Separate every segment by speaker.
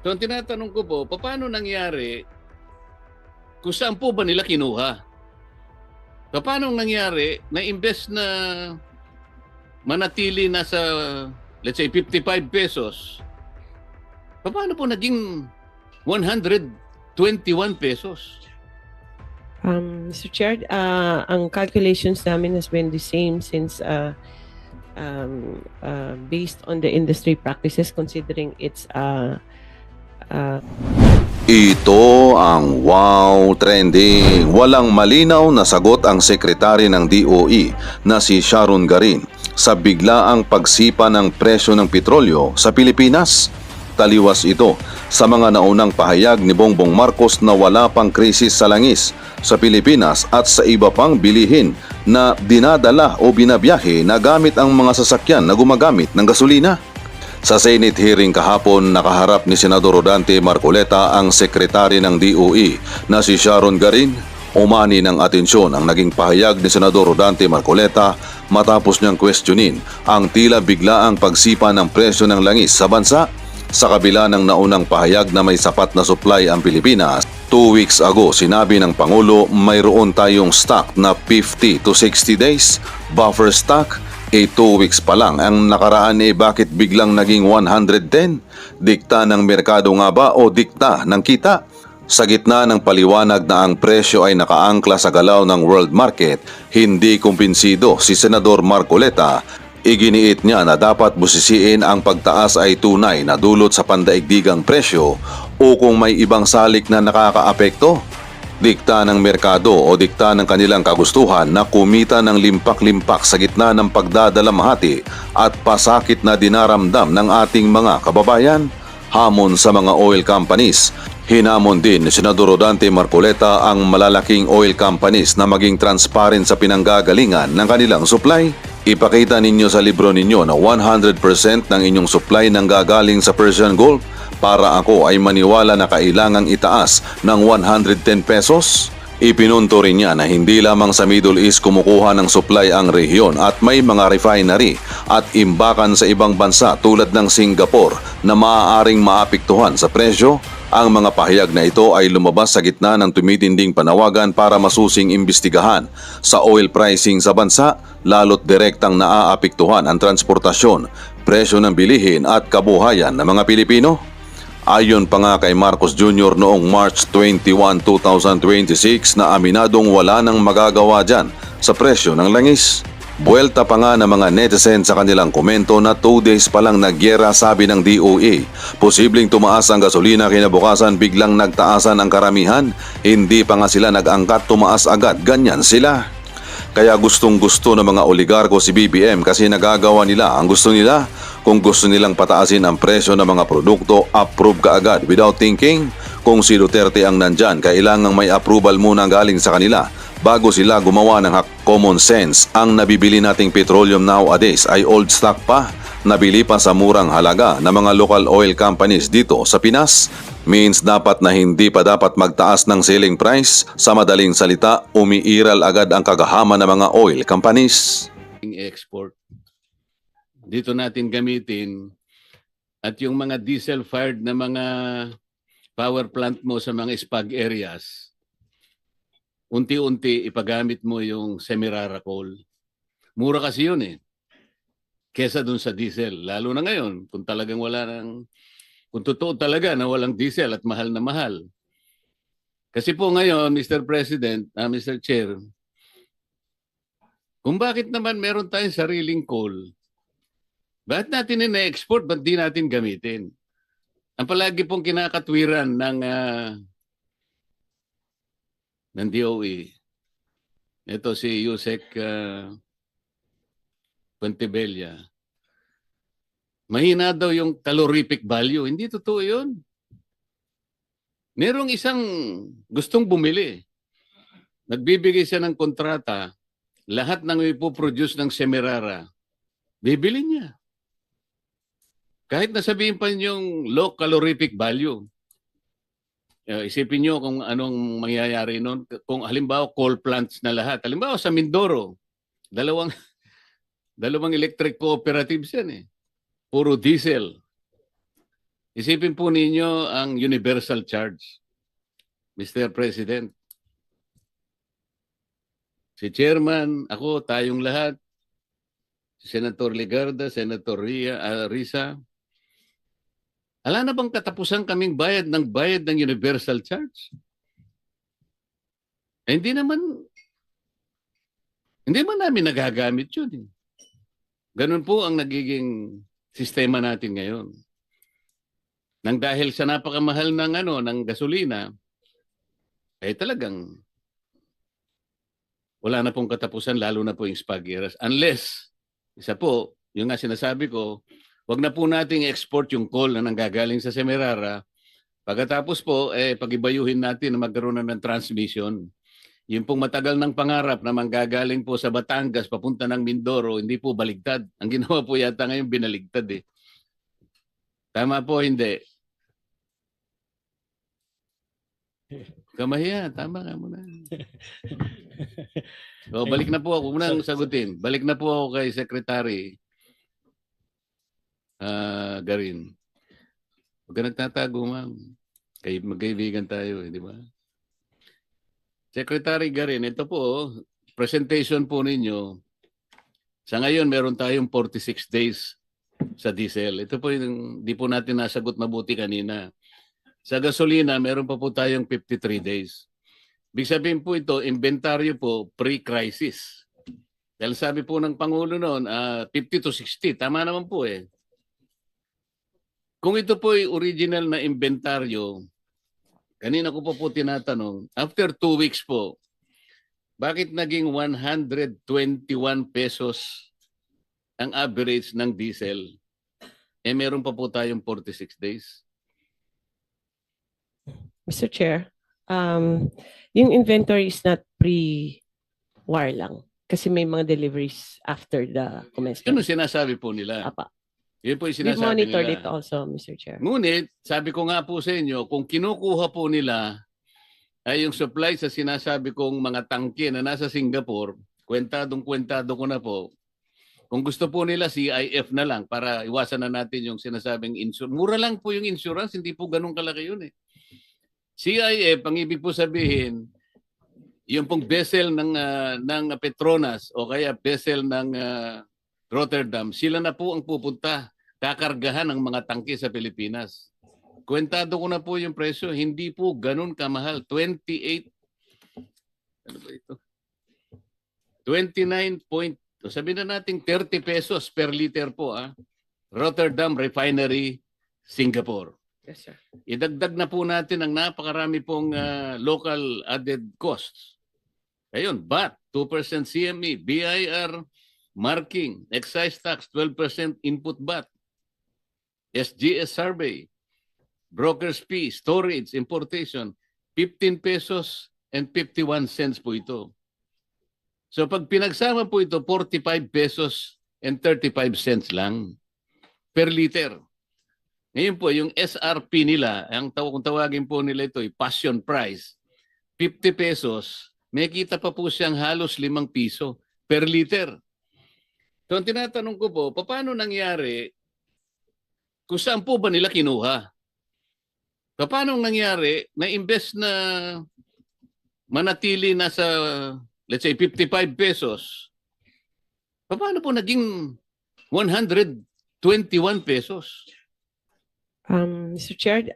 Speaker 1: So ang tinatanong ko po, paano nangyari kung saan po ba nila kinuha? Paano nangyari na imbes na manatili na sa, let's say, 55 pesos, paano po naging 121 pesos?
Speaker 2: Mr. Chair, ang calculations namin has been the same since based on the industry practices considering it's
Speaker 3: Ito ang Wow Trending. Walang malinaw na sagot ang sekretary ng DOE na si Sharon Garin sa biglaang pagsipa ng presyo ng petrolyo sa Pilipinas. Taliwas ito sa mga naunang pahayag ni Bongbong Marcos na wala pang krisis sa langis sa Pilipinas at sa iba pang bilihin na dinadala o binabiyahe na gamit ang mga sasakyan na gumagamit ng gasolina. Sa Senate hearing kahapon, nakaharap ni Senador Rodante Marcoleta ang sekretary ng DOE na si Sharon Garin. Umani ng atensyon ang naging pahayag ni Senador Rodante Marcoleta matapos niyang questionin ang tila biglaang pagsipa ng presyo ng langis sa bansa. Sa kabila ng naunang pahayag na may sapat na supply ang Pilipinas, 2 weeks ago sinabi ng Pangulo mayroon tayong stock na 50 to 60 days buffer stock. 2 weeks pa lang ang nakaraan bakit biglang naging 110? Dikta ng merkado nga ba o dikta ng kita? Sa gitna ng paliwanag na ang presyo ay nakaangkla sa galaw ng world market, hindi kumpinsido si Senador Marcoleta. Iginiit niya na dapat busisiin ang pagtaas ay tunay na dulot sa pandaigdigang presyo o kung may ibang salik na nakakaapekto. Dikta ng merkado o dikta ng kanilang kagustuhan na kumita ng limpak-limpak sa gitna ng pagdadalamhati at pasakit na dinaramdam ng ating mga kababayan. Hamon sa mga oil companies. Hinamon din ni Senador Rodante Marcoleta ang malalaking oil companies na maging transparent sa pinanggagalingan ng kanilang supply. Ipakita ninyo sa libro ninyo na 100% ng inyong supply nang gagaling sa Persian Gulf para ako ay maniwala na kailangang itaas ng 110 pesos. Ipinunto rin niya na hindi lamang sa Middle East kumukuha ng supply ang rehiyon at may mga refinery at imbakan sa ibang bansa tulad ng Singapore na maaaring maapektuhan sa presyo. Ang mga pahayag na ito ay lumabas sa gitna ng tumitinding panawagan para masusing imbestigahan sa oil pricing sa bansa, lalo't direktang naaapektuhan ang transportasyon, presyo ng bilihin at kabuhayan ng mga Pilipino. Ayon pa nga kay Marcos Jr. noong March 21, 2026 na aminadong wala nang magagawa dyan sa presyo ng langis. Buwelta pa nga ng mga netizen sa kanilang komento na 2 days pa lang nagyera sabi ng DOE. Posibleng tumaas ang gasolina kinabukasan biglang nagtaasan ang karamihan. Hindi pa nga sila nag-angkat tumaas agad, ganyan sila. Kaya gustong-gusto ng mga oligarko si BBM kasi nagagawa nila ang gusto nila. Kung gusto nilang pataasin ang presyo ng mga produkto, approve ka agad without thinking. Kung si Duterte ang nandyan, kailangang may approval muna galing sa kanila bago sila gumawa ng common sense. Ang nabibili nating petroleum nowadays ay old stock pa, nabili pa sa murang halaga ng mga local oil companies dito sa Pinas. Means dapat na hindi pa dapat magtaas ng selling price. Sa madaling salita, umiiral agad ang kagahaman ng mga oil companies.
Speaker 1: Export. Dito natin gamitin at yung mga diesel-fired na mga power plant mo sa mga spag areas, unti-unti ipagamit mo yung Semirara coal. Mura kasi yun kesa dun sa diesel. Lalo na ngayon, kung talagang wala nang, kung totoo talaga na walang diesel at mahal na mahal. Kasi po ngayon, Mr. President, Mr. Chair, kung bakit naman meron tayong sariling coal, bakit natin ina-export? Ba't di natin gamitin? Ang palagi pong kinakatwiran ng DOE, ito si Yusek Puentebella, mahina daw yung calorific value. Hindi totoo yun. Merong isang gustong bumili. Nagbibigay siya ng kontrata, lahat ng ipoproduce ng Semirara, bibili niya. Kahit nasabihin pa yung low calorific value. Isipin nyo kung anong mangyayari noon. Kung halimbawa coal plants na lahat. Halimbawa sa Mindoro, dalawang electric cooperatives yan Puro diesel. Isipin po ninyo ang universal charge, Mr. President. Si Chairman, ako, tayong lahat, si Senator Ligarda, Senator Risa, ala na bang katapusan kaming bayad ng universal charge? Eh, hindi man namin nagagamit yun. Ganun po ang nagiging sistema natin ngayon. Nang dahil sa napakamahal ng gasolina, eh talagang wala na pong katapusan, lalo na po yung spageras. Unless, isa po, yung nga sinasabi ko, wag na po nating export yung coal na nanggagaling sa Semirara. Pagkatapos po, pagibayuhin natin na magkaroon na ng transmission. Yung pong matagal ng pangarap na manggagaling po sa Batangas papunta ng Mindoro, hindi po baligtad. Ang ginawa po yata ngayon binaligtad eh. Tama po, hindi. Kamahiya, tama ka muna. So, balik na po ako. Unang sagutin. Balik na po ako kay Secretary Garin. Huwag ka nagtatago, ma'am. Magkaibigan tayo, di ba? Secretary Garin, ito po, presentation po ninyo. Sa ngayon, meron tayong 46 days sa diesel. Ito po yung di po natin nasagot mabuti kanina. Sa gasolina, meron pa po tayong 53 days. Ibig sabihin po ito, inventaryo po pre-crisis. Dahil sabi po ng Pangulo noon, 50 to 60. Tama naman po eh. Kung ito po ay original na inventaryo, kanina ko po tinatanong, after 2 weeks po, bakit naging 121 pesos ang average ng diesel? Eh meron pa po tayong 46 days.
Speaker 2: Mr. Chair, yung inventory is not pre-war lang. Kasi may mga deliveries after the commencement.
Speaker 1: Ano sinasabi po nila?
Speaker 2: Apa.
Speaker 1: Yun po yung
Speaker 2: We
Speaker 1: sinasabi
Speaker 2: monitored
Speaker 1: nila.
Speaker 2: it also, Mr. Chair.
Speaker 1: Ngunit, sabi ko nga po sa inyo, kung kinukuha po nila ay yung supply sa sinasabi kong mga tangke na nasa Singapore, kwentado ko na po, kung gusto po nila CIF na lang para iwasan na natin yung sinasabing insurance. Mura lang po yung insurance, hindi po ganun kalaki yun eh. CIF, ang ibig po sabihin, yung pong vessel ng Petronas o kaya vessel ng Rotterdam, sila na po ang pupunta, kakargahan ng mga tangke sa Pilipinas. Kwentado ko na po yung presyo, hindi po ganun kamahal. 28, ano ba ito? 29 point, sabihin na natin 30 pesos per liter po. Rotterdam Refinery, Singapore.
Speaker 2: Yes, sir.
Speaker 1: Idagdag na po natin ang napakarami pong local added costs. Ayun, VAT, 2% CME, BIR, marking, excise tax, 12% input VAT, SGS survey, broker's fee, storage, importation, 15 pesos and 51 cents po ito. So pag pinagsama po ito, 45 pesos and 35 cents lang per liter. Ngayon po, yung SRP nila, kung tawagin po nila ito, passion price, 50 pesos, may kita pa po siyang halos 5 piso per liter. So ang tinatanong ko po, paano nangyari, kung saan po ba nila kinuha? Paano nangyari na imbes na manatili na sa, let's say, 55 pesos, paano po naging 121 pesos?
Speaker 2: Mr. Chair,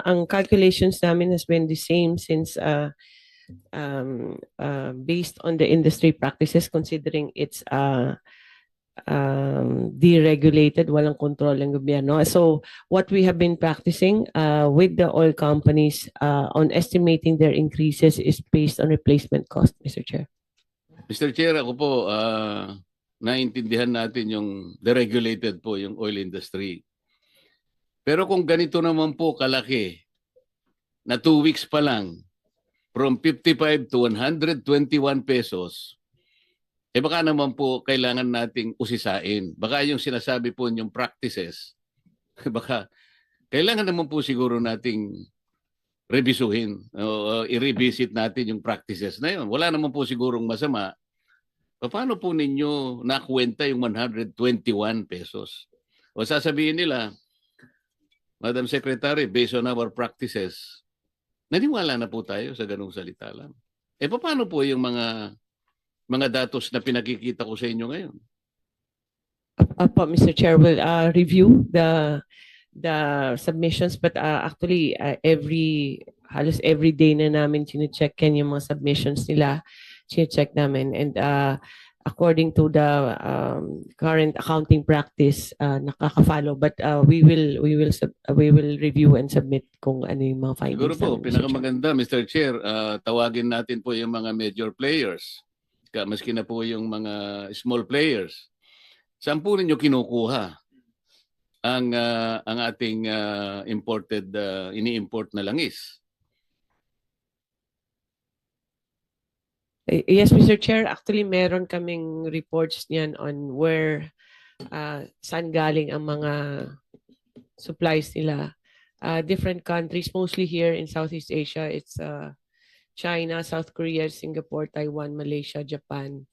Speaker 2: ang calculations namin has been the same since based on the industry practices, considering it's deregulated, walang control ng gobyerno. So what we have been practicing with the oil companies on estimating their increases is based on replacement cost, Mr. Chair.
Speaker 1: Mr. Chair, ako po, naintindihan natin yung deregulated po yung oil industry. Pero kung ganito naman po kalaki, na 2 weeks pa lang, from 55 to 121 pesos, baka naman po kailangan nating usisain. Baka yung sinasabi po yung practices, baka kailangan naman po siguro nating revisuhin o i-revisit natin yung practices na yun. Wala naman po sigurong masama. Paano po ninyo nakuwenta yung 121 pesos? O sasabihin nila, Madam Secretary, based on our practices, naniwala na po tayo sa ganung salita lang. Paano po yung mga datos na pinakikita ko sa inyo ngayon?
Speaker 2: Apo, Mr. Chair, will review the submissions, but actually halos every day na namin chine-check yan yung mga submissions nila, chine-check namin, and according to the current accounting practice, nakaka-follow, but we will review and submit kung ano yung mga
Speaker 1: Siguro
Speaker 2: findings
Speaker 1: po,
Speaker 2: namin, Mr. Chair.
Speaker 1: pinakamaganda, Mr. Chair, tawagin natin po yung mga major players, maski na po yung mga small players. Saan po ninyo kinukuha ang ating ini-import na langis?
Speaker 2: Yes, Mr. Chair. Actually, meron kaming reports niyan on where saan galing ang mga supplies nila. Different countries, mostly here in Southeast Asia, it's China, South Korea, Singapore, Taiwan, Malaysia, Japan,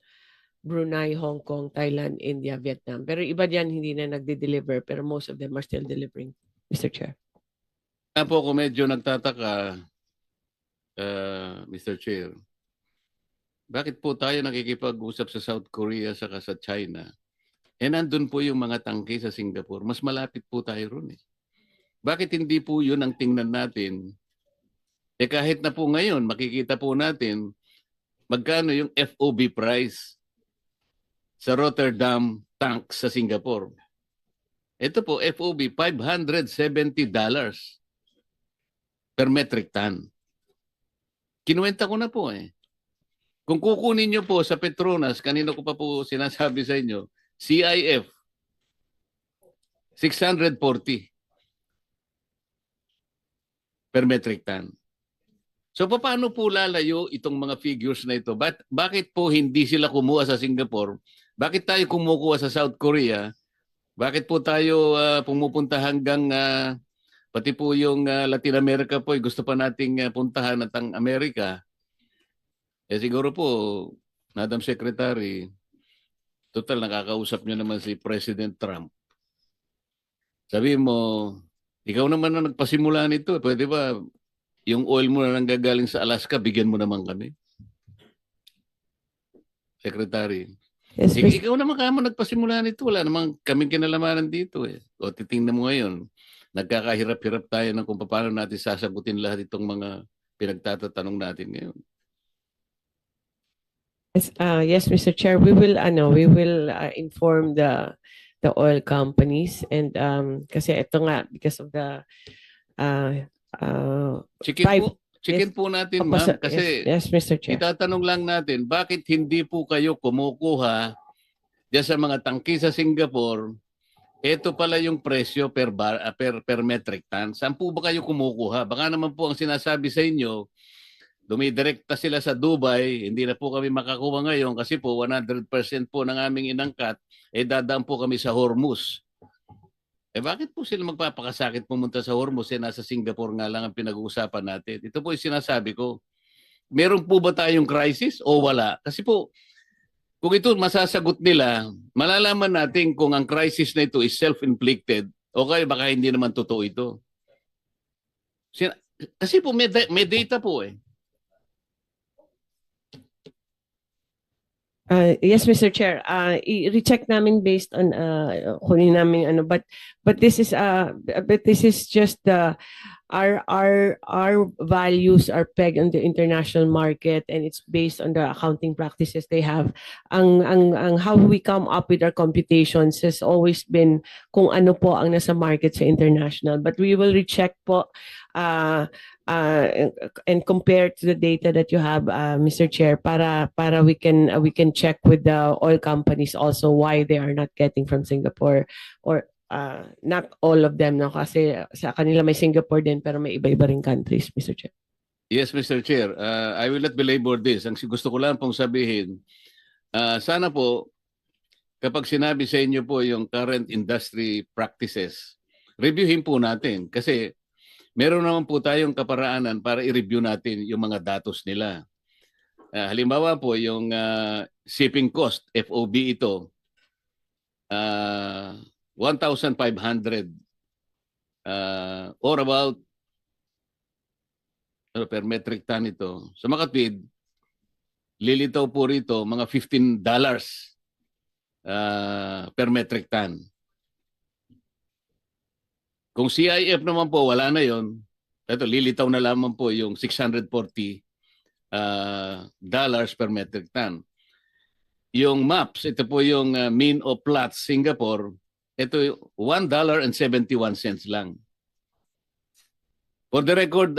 Speaker 2: Brunei, Hong Kong, Thailand, India, Vietnam. Pero iba diyan hindi na nagde-deliver, pero most of them are still delivering, Mr. Chair.
Speaker 1: Kaya po ako medyo nagtataka, Mr. Chair. Bakit po tayo nakikipag-usap sa South Korea saka sa China? Nandun po yung mga tangke sa Singapore. Mas malapit po tayo ron eh. Bakit hindi po yun ang tingnan natin? Kahit na po ngayon, makikita po natin magkano yung FOB price sa Rotterdam tank sa Singapore. Ito po, FOB, $570 per metric ton. Kinuwenta ko na po eh. Kung kukunin nyo po sa Petronas, kanino ko pa po sinasabi sa inyo, CIF, 640 per metric ton. So paano po lalayo itong mga figures na ito? Bakit po hindi sila kumuha sa Singapore? Bakit tayo kumukuha sa South Korea? Bakit po tayo pumupunta hanggang pati po yung Latin America po, gusto pa nating puntahan at ang Amerika? Siguro po, Madam Secretary, total nakakausap nyo naman si President Trump. Sabi mo, ikaw naman na nagpasimula nito. Pwede ba yung oil mo na nanggagaling sa Alaska, bigyan mo naman kami? Secretary.
Speaker 2: Yes, Mr.
Speaker 1: Ikaw naman kamo nagpasimula nito. Wala namang kaming kinalamanan dito eh. O titingnan mo ngayon, nagkakahirap-hirap tayo ng kung paano natin sasagutin lahat itong mga pinagtatatanong natin ngayon.
Speaker 2: Yes, Mr. Chair, we will inform the oil companies, and kasi ito nga, because of the
Speaker 1: Chicken po natin,
Speaker 2: Opo,
Speaker 1: ma'am,
Speaker 2: sir.
Speaker 1: kasi
Speaker 2: yes, Mr. Chair.
Speaker 1: itatanong lang natin, bakit hindi po kayo kumukuha diyan sa mga tangki sa Singapore? Ito pala yung presyo per metric ton. Saan po ba kayo kumukuha? Baka naman po ang sinasabi sa inyo, dumidirekta sila sa Dubai, hindi na po kami makakuha ngayon kasi po 100% po ng aming inangkat, dadaan po kami sa Hormuz. Bakit po sila magpapakasakit pumunta sa Hormuz? Nasa Singapore nga lang ang pinag-uusapan natin. Ito po yung sinasabi ko. Meron po ba tayong crisis o wala? Kasi po, kung ito masasagot nila, malalaman natin kung ang crisis na ito is self-inflicted o kaya baka hindi naman totoo ito. Kasi po may data po eh.
Speaker 2: Yes, Mr. Chair. I-recheck namin based on kunin namin ano, but this is just our values are pegged on the international market, and it's based on the accounting practices they have. Ang how we come up with our computations has always been kung ano po ang nasa market sa international, but we will recheck po and compare to the data that you have, Mr. Chair, para we can check with the oil companies also why they are not getting from Singapore, or not all of them, no? Kasi sa kanila may Singapore din pero may iba-iba ring countries, Mr. Chair.
Speaker 1: Yes, Mr. Chair. I will not belabor this. Ang gusto ko lang pong sabihin, sana po kapag sinabi sa inyo po yung current industry practices, reviewin po natin kasi meron naman po tayong kaparaanan para i-review natin yung mga datos nila. Halimbawa po yung shipping cost, FOB ito, 1,500 or about per metric ton ito. Sa Makatwid, lilitaw po rito mga $15 per metric ton. Kung CIF naman po, wala na yon. Ito, lilitaw na lamang po yung $640 per metric ton. Yung MAPS, ito po yung mean of Platts Singapore, ito $1.71 lang. For the record,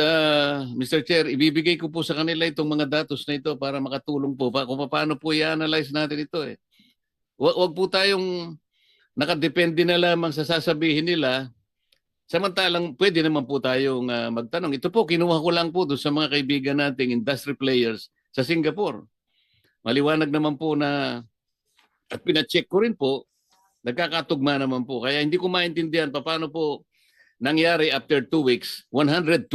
Speaker 1: Mr. Chair, ibibigay ko po sa kanila itong mga datos na ito para makatulong po pa kung paano po i-analyze natin ito. Huwag po tayong nakadepende na lamang sa sasabihin nila. Samantalang pwede naman po tayong magtanong. Ito po, kinuha ko lang po doon sa mga kaibigan nating industry players sa Singapore. Maliwanag naman po na, at pina-check ko rin po, nagkakatugma naman po. Kaya hindi ko maintindihan paano po nangyari after 2 weeks, 121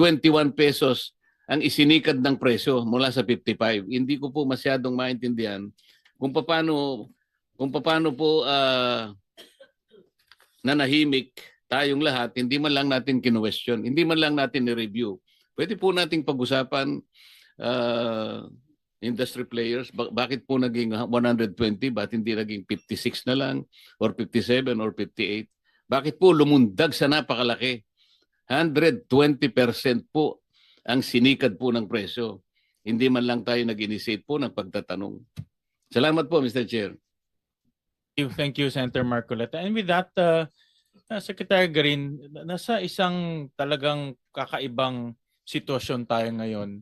Speaker 1: pesos ang isinikad ng presyo mula sa 55. Hindi ko po masyadong maintindihan kung paano po nanahimik tayong lahat, hindi man lang natin kinu-question, hindi man lang natin ni-review. Pwede po nating pag-usapan industry players, bakit po naging 120, bakit hindi naging 56 na lang, or 57 or 58? Bakit po lumundag sa napakalaki? 120% po ang sinikad po ng presyo. Hindi man lang tayo nag-initiate po ng pagtatanong. Salamat po, Mr. Chair.
Speaker 4: Thank you, Senator Marcoleta. And with that, Secretary Garin, nasa isang talagang kakaibang sitwasyon tayo ngayon.